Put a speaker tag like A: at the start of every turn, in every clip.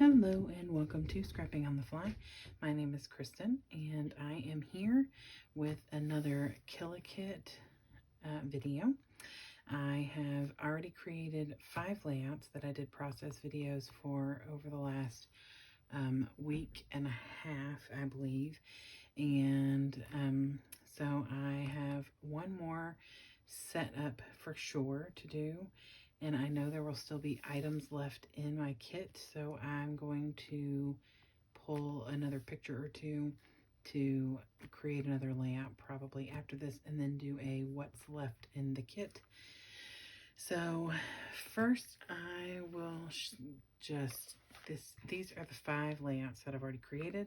A: Hello and welcome to Scrapping on the Fly. My name is Kristen and I am here with another Kill-A-Kit video. I have already created 5 layouts that I did process videos for over the last week and a half, I believe. And so I have one more set up for sure to do. And I know there will still be items left in my kit, so I'm going to pull another picture or two to create another layout probably after this, and then do a what's left in the kit. So first I will these are the 5 layouts that I've already created.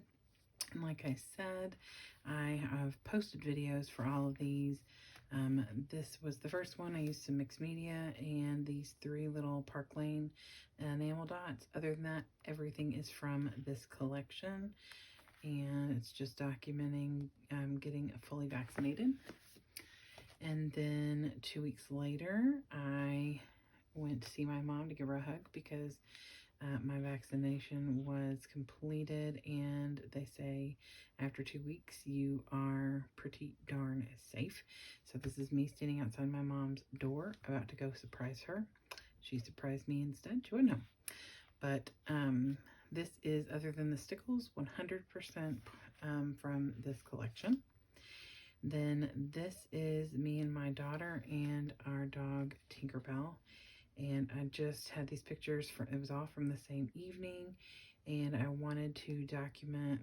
A: And like I said, I have posted videos for all of these. This was the first one. I used some mixed media and these 3 little Park Lane enamel dots. Other than that, everything is from this collection, and it's just documenting getting fully vaccinated. And then 2 weeks later, I went to see my mom to give her a hug because my vaccination was completed, and they say after 2 weeks you are pretty darn safe. So this is me standing outside my mom's door about to go surprise her. She surprised me instead. She wouldn't know. But this is, other than the stickles, 100% from this collection. Then this is me and my daughter and our dog Tinkerbell. And I just had these pictures it was all from the same evening, and I wanted to document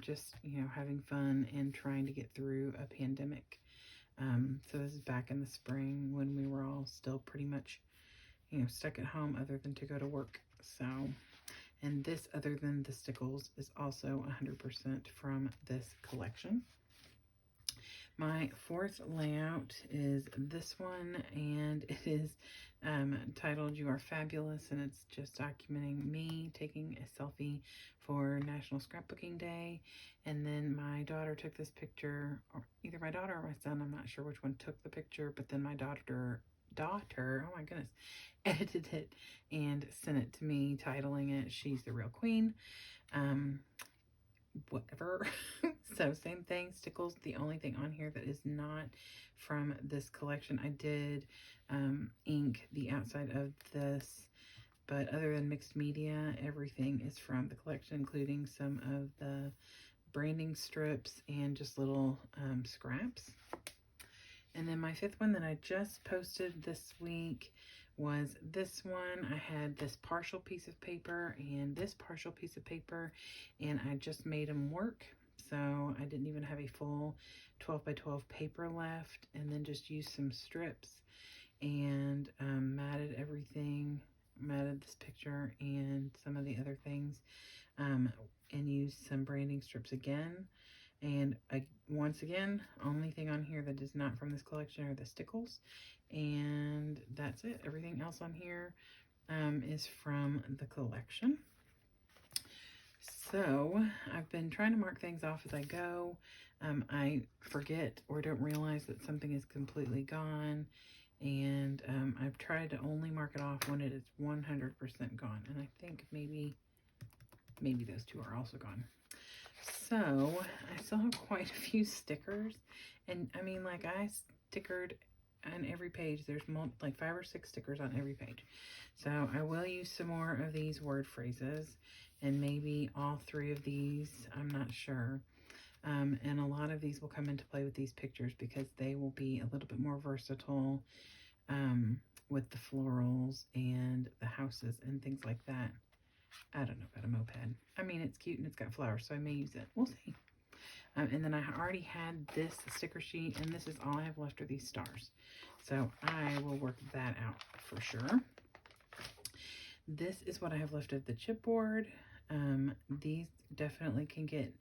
A: just, having fun and trying to get through a pandemic. So this is back in the spring when we were all still pretty much, stuck at home other than to go to work. So, and this, other than the stickles, is also 100% from this collection. My 4th layout is this one, and it is titled "You Are Fabulous," and it's just documenting me taking a selfie for National Scrapbooking Day. And then my daughter took this picture, or either my daughter or my son, I'm not sure which one took the picture, but then my daughter, oh my goodness, edited it and sent it to me, titling it "She's the Real Queen." Whatever. So same thing, stickles. The only thing on here that is not from this collection, I did ink the outside of this, but other than mixed media, everything is from the collection, including some of the branding strips and just little scraps. And then my 5th one that I just posted this week was this one. I had this partial piece of paper and this partial piece of paper, and I just made them work. So I didn't even have a full 12 by 12 paper left, and then just used some strips and matted everything, matted this picture and some of the other things, and used some branding strips again. And once again, only thing on here that is not from this collection are the stickles, and that's it. Everything else on here is from the collection. So I've been trying to mark things off as I go. I forget or don't realize that something is completely gone, and I've tried to only mark it off when it is 100% gone, and I think maybe those 2 are also gone. So I still have quite a few stickers, and I mean, like, I stickered on every page. There's like 5 or 6 stickers on every page. So I will use some more of these word phrases, and maybe all 3 of these, I'm not sure. And a lot of these will come into play with these pictures because they will be a little bit more versatile with the florals and the houses and things like that. I don't know about a moped. I mean, it's cute and it's got flowers, so I may use it. We'll see. And then I already had this sticker sheet, and this is all I have left are these stars. So I will work that out for sure. This is what I have left of the chipboard. These definitely can get,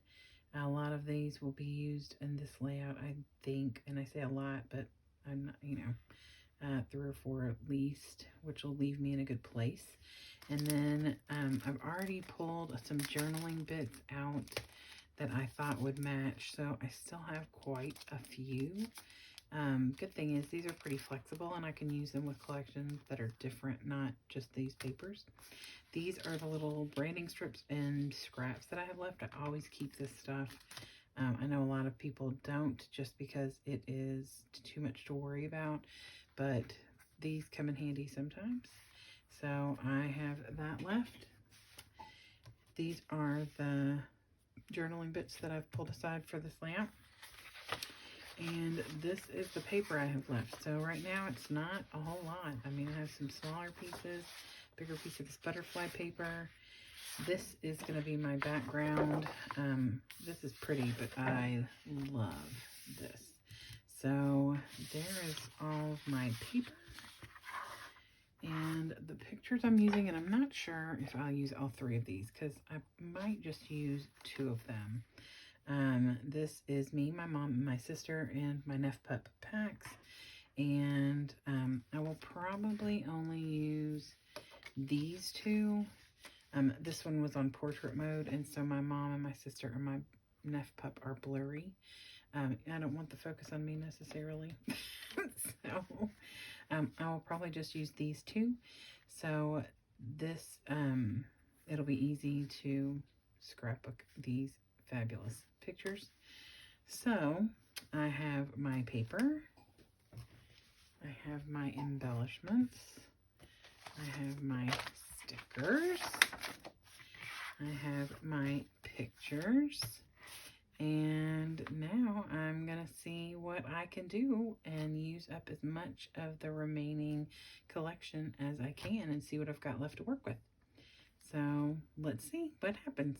A: a lot of these will be used in this layout, I think. And I say a lot, but I'm not, 3 or 4 at least, which will leave me in a good place. And then I've already pulled some journaling bits out that I thought would match, so I still have quite a few. Good thing is these are pretty flexible, and I can use them with collections that are different, not just these papers. These are the little branding strips and scraps that I have left. I always keep this stuff. I know a lot of people don't just because it is too much to worry about, but these come in handy sometimes. So I have that left. These are the journaling bits that I've pulled aside for this lamp. And this is the paper I have left. So right now it's not a whole lot. I mean, I have some smaller pieces, bigger piece of this butterfly paper. This is going to be my background. This is pretty, but I love this. So there is all of my paper and the pictures I'm using, and I'm not sure if I'll use all 3 of these because I might just use 2 of them. This is me, my mom, my sister, and my Nef Pup packs. And I will probably only use these 2. This one was on portrait mode, and so my mom and my sister and my Nef Pup are blurry. I don't want the focus on me necessarily. So I will probably just use these 2. So this, it'll be easy to scrapbook these fabulous pictures. So I have my paper, I have my embellishments, I have my stickers, I have my pictures, and now I'm gonna see what I can do and use up as much of the remaining collection as I can and see what I've got left to work with. So let's see what happens.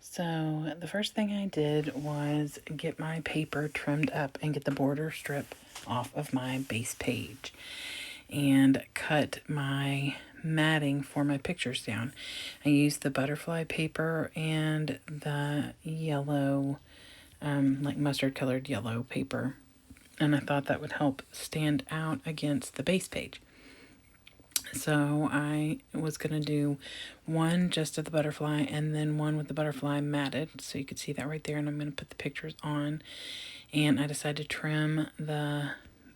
A: So the first thing I did was get my paper trimmed up and get the border strip off of my base page and cut my matting for my pictures down. I used the butterfly paper and the yellow, like mustard colored yellow paper, and I thought that would help stand out against the base page. So I was going to do one just of the butterfly and then one with the butterfly matted. So you could see that right there. And I'm going to put the pictures on. And I decided to trim the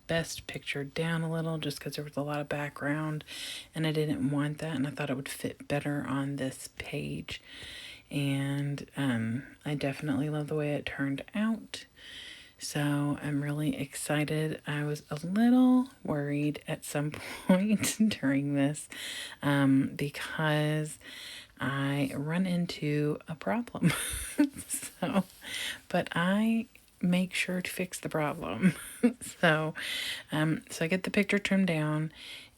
A: best picture down a little just because there was a lot of background. And I didn't want that. And I thought it would fit better on this page. And I definitely love the way it turned out. So I'm really excited. I was a little worried at some point during this because I run into a problem. But I make sure to fix the problem. So I get the picture trimmed down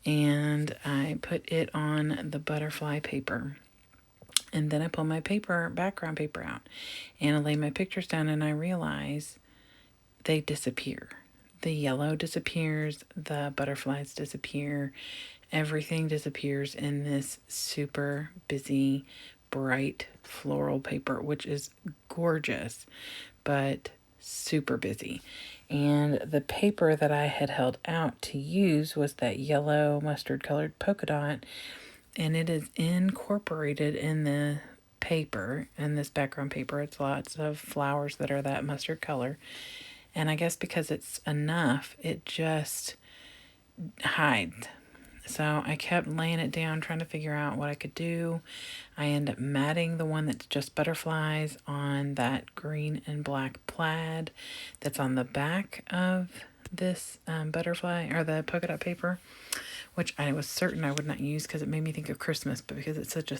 A: and I put it on the butterfly paper. And then I pull my background paper out and I lay my pictures down and I realize they disappear. The yellow disappears, the butterflies disappear, everything disappears in this super busy, bright floral paper, which is gorgeous, but super busy. And the paper that I had held out to use was that yellow mustard colored polka dot, and it is incorporated in the paper, in this background paper. It's lots of flowers that are that mustard color. And I guess because it's enough, it just hides. So I kept laying it down, trying to figure out what I could do. I end up matting the one that's just butterflies on that green and black plaid that's on the back of this butterfly, or the polka dot paper, which I was certain I would not use because it made me think of Christmas, but because it's such a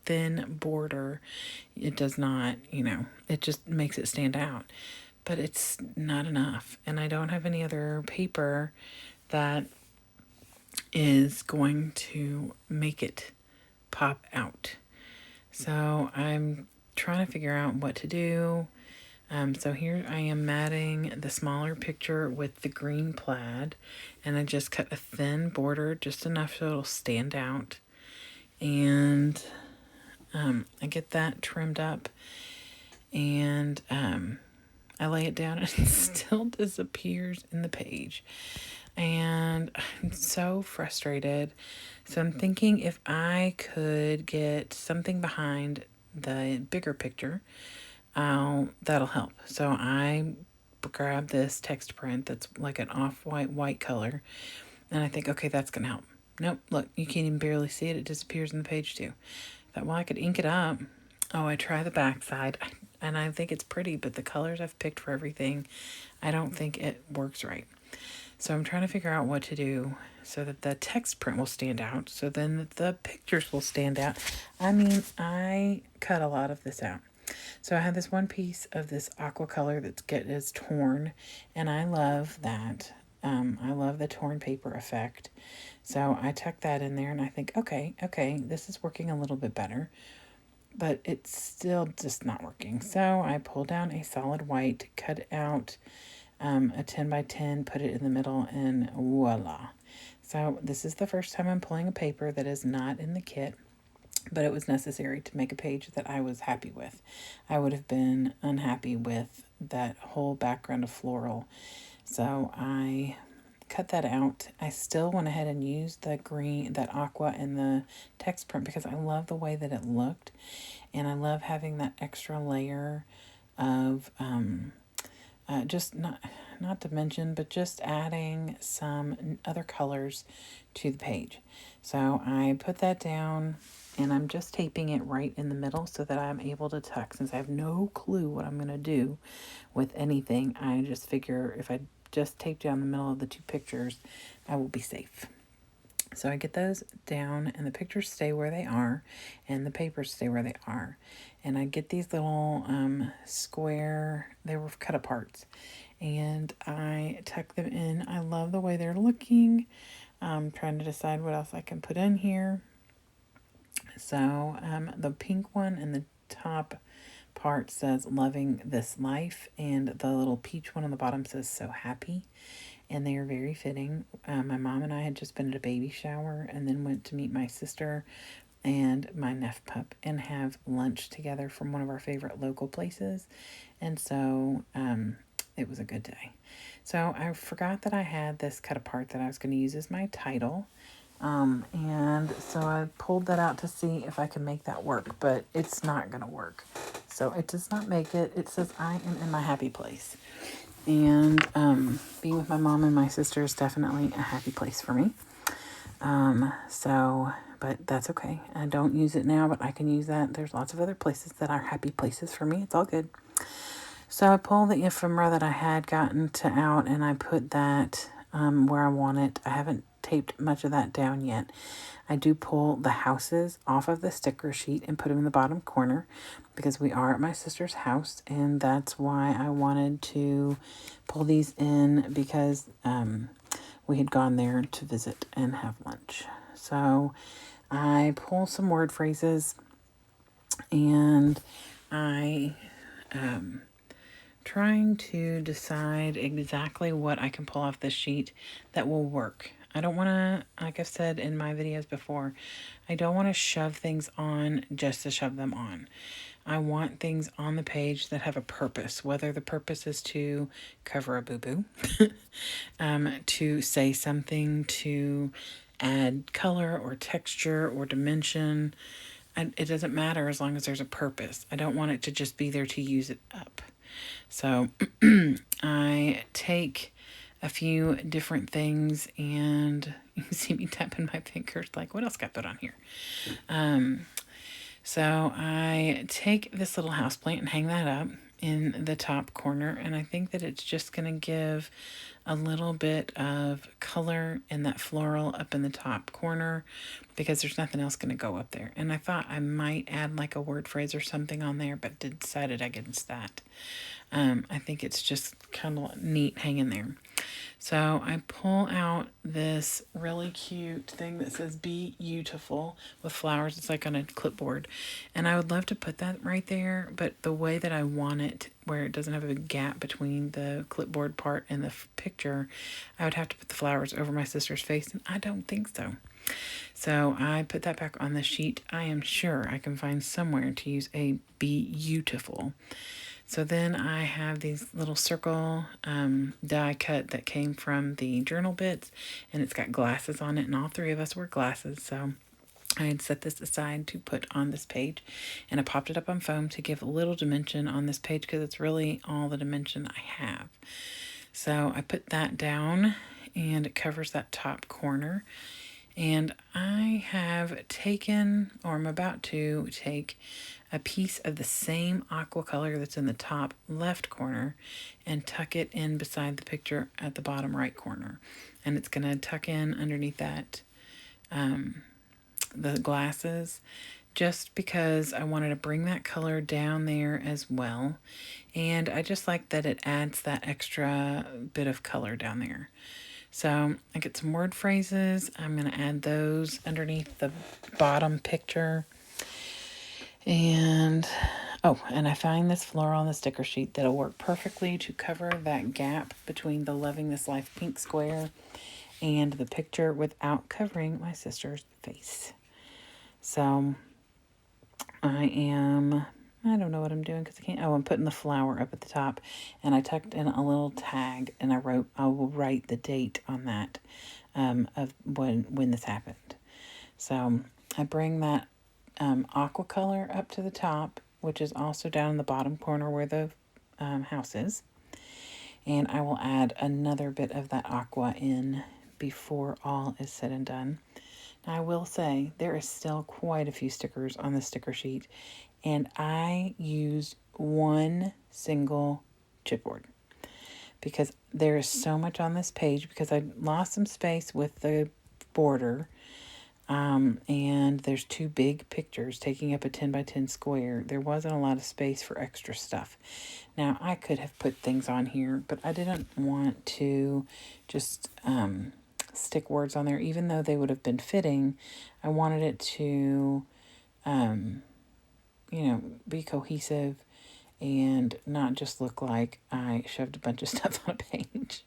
A: thin border, it does not, it just makes it stand out. But it's not enough. And I don't have any other paper that is going to make it pop out. So I'm trying to figure out what to do. So here I am matting the smaller picture with the green plaid. And I just cut a thin border, just enough so it'll stand out. And I get that trimmed up. And I lay it down and it still disappears in the page. And I'm so frustrated. So I'm thinking if I could get something behind the bigger picture, that'll help. So I grabbed this text print that's like an off-white, white color. And I think, okay, that's going to help. Nope, look, you can't even barely see it. It disappears in the page too. Thought, well, I could ink it up. Oh, I try the back side, and I think it's pretty, but the colors I've picked for everything, I don't think it works right. So I'm trying to figure out what to do so that the text print will stand out, so then the pictures will stand out. I mean, I cut a lot of this out. So I had this one piece of this aqua color is torn, and I love that. I love the torn paper effect. So I tucked that in there, and I think, okay, this is working a little bit better, but it's still just not working. So I pulled down a solid white, cut out a 10 by 10, put it in the middle, and voila. So this is the first time I'm pulling a paper that is not in the kit, but it was necessary to make a page that I was happy with. I would have been unhappy with that whole background of floral. So I cut that out. I still went ahead and used the green, that aqua in the text print because I love the way that it looked. And I love having that extra layer of just not to mention, but just adding some other colors to the page. So I put that down, and I'm just taping it right in the middle so that I'm able to tuck. Since I have no clue what I'm going to do with anything, I just figure if I just tape down the middle of the two pictures, I will be safe. So I get those down, and the pictures stay where they are, and the papers stay where they are. And I get these little square, they were cut aparts, and I tuck them in. I love the way they're looking. I'm trying to decide what else I can put in here. So the pink one in the top part says loving this life, and the little peach one on the bottom says so happy, and they are very fitting. My mom and I had just been at a baby shower and then went to meet my sister and my nephew pup and have lunch together from one of our favorite local places, and so it was a good day. So I forgot that I had this cut apart that I was going to use as my title. And so I pulled that out to see if I can make that work, but it's not going to work. So it does not make it. It says I am in my happy place. And being with my mom and my sister is definitely a happy place for me. But that's okay. I don't use it now, but I can use that. There's lots of other places that are happy places for me. It's all good. So I pulled the ephemera that I had gotten out, and I put that where I want it. I haven't taped much of that down yet. I do pull the houses off of the sticker sheet and put them in the bottom corner because we are at my sister's house, and that's why I wanted to pull these in because we had gone there to visit and have lunch. So I pull some word phrases, and I trying to decide exactly what I can pull off this sheet that will work. I don't want to, like I've said in my videos before, I don't want to shove things on just to shove them on. I want things on the page that have a purpose, whether the purpose is to cover a boo-boo, to say something, to add color or texture or dimension. It doesn't matter as long as there's a purpose. I don't want it to just be there to use it up. So I take a few different things, and you can see me tapping my fingers like, what else got put on here? So I take this little houseplant and hang that up in the top corner, and I think that it's just going to give a little bit of color in that floral up in the top corner because there's nothing else going to go up there. And I thought I might add like a word phrase or something on there, but decided against that. I think it's just kind of neat hanging there. So I pull out this really cute thing that says Be Beautiful with flowers. It's like on a clipboard. And I would love to put that right there, but the way that I want it, where it doesn't have a big gap between the clipboard part and the picture, I would have to put the flowers over my sister's face, and I don't think so. So I put that back on the sheet. I am sure I can find somewhere to use a Be Beautiful. So then I have these little circle die cut that came from the journal bits, and it's got glasses on it, and all three of us wear glasses. So I had set this aside to put on this page, and I popped it up on foam to give a little dimension on this page because it's really all the dimension I have. So I put that down, and it covers that top corner. And I have taken, or I'm about to take, a piece of the same aqua color that's in the top left corner and tuck it in beside the picture at the bottom right corner. And it's going to tuck in underneath that, the glasses, just because I wanted to bring that color down there as well. And I just like that it adds that extra bit of color down there. So I get some word phrases. I'm going to add those underneath the bottom picture. And, oh, and I find this floral on the sticker sheet that'll work perfectly to cover that gap between the Loving This Life pink square and the picture without covering my sister's face. So I don't know what I'm doing because I can't. Oh, I'm putting the flower up at the top, and I tucked in a little tag, and I will write the date on that, of when this happened. So I bring that aqua color up to the top, which is also down in the bottom corner where the house is, and I will add another bit of that aqua in before all is said and done. Now, I will say there is still quite a few stickers on the sticker sheet, and I used one single chipboard because there is so much on this page because I lost some space with the border, and there's two big pictures taking up a 10 by 10 square. There wasn't a lot of space for extra stuff. Now, I could have put things on here, but I didn't want to just stick words on there, even though they would have been fitting. I wanted it to, be cohesive and not just look like I shoved a bunch of stuff on a page.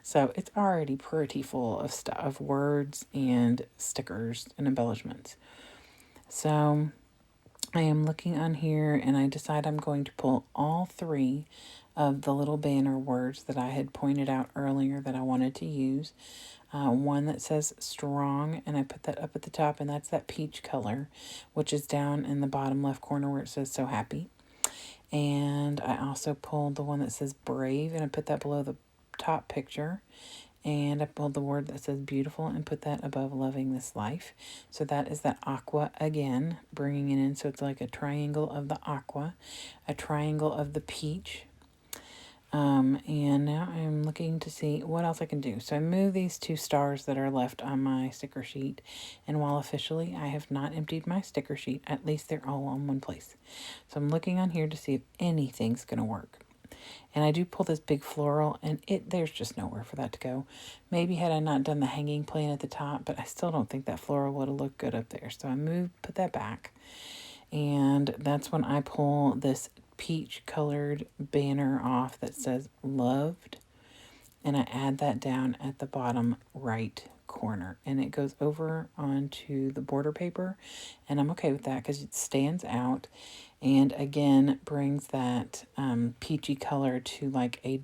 A: So it's already pretty full of stuff, of words and stickers and embellishments. So I am looking on here and I decide I'm going to pull all three of the little banner words that I had pointed out earlier that I wanted to use. One that says strong, and I put that up at the top, and that's that peach color, which is down in the bottom left corner where it says so happy. And I also pulled the one that says brave, and I put that below the top picture. And I pulled the word that says beautiful and put that above loving this life. So that is that aqua again, bringing it in. So it's like a triangle of the aqua, a triangle of the peach. And now I'm looking to see what else I can do. So I move these two stars that are left on my sticker sheet. And while officially I have not emptied my sticker sheet, at least they're all on one place. So I'm looking on here to see if anything's going to work. And I do pull this big floral, and there's just nowhere for that to go. Maybe had I not done the hanging plane at the top, but I still don't think that floral would have looked good up there. So I put that back. And that's when I pull this peach colored banner off that says loved, and I add that down at the bottom right corner, and it goes over onto the border paper, and I'm okay with that because it stands out and again brings that peachy color to like a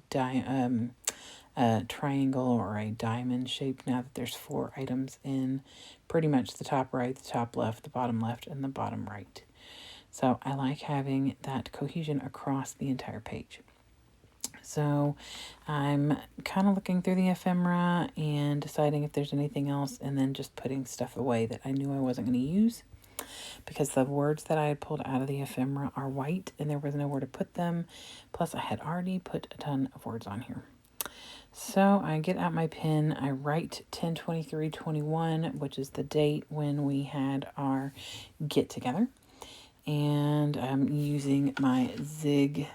A: triangle or a diamond shape now that there's 4 items in pretty much the top right, the top left, the bottom left, and the bottom right. So I like having that cohesion across the entire page. So I'm kind of looking through the ephemera and deciding if there's anything else, and then just putting stuff away that I knew I wasn't going to use because the words that I had pulled out of the ephemera are white and there was nowhere to put them. Plus I had already put a ton of words on here. So I get out my pen, I write 10/23/21, which is the date when we had our get together. And I'm using my Zig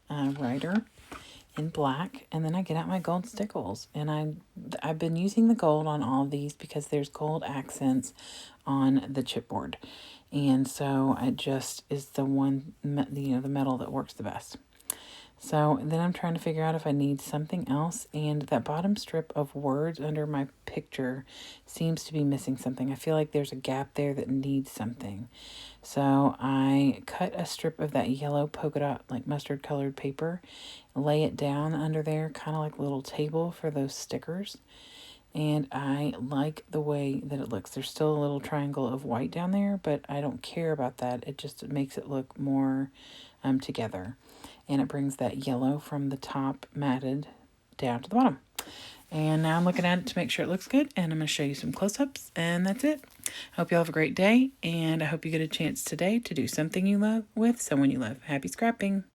A: writer in black, and then I get out my gold stickles, and I've been using the gold on all of these because there's gold accents on the chipboard, and so it just is the one, the metal that works the best. So then I'm trying to figure out if I need something else, and that bottom strip of words under my picture seems to be missing something. I feel like there's a gap there that needs something. So I cut a strip of that yellow polka dot, like mustard colored paper, lay it down under there, kind of like a little table for those stickers. And I like the way that it looks. There's still a little triangle of white down there, but I don't care about that. It just makes it look more together. And it brings that yellow from the top matted down to the bottom. And now I'm looking at it to make sure it looks good, and I'm going to show you some close-ups, and that's it. I hope you all have a great day, and I hope you get a chance today to do something you love with someone you love. Happy scrapping!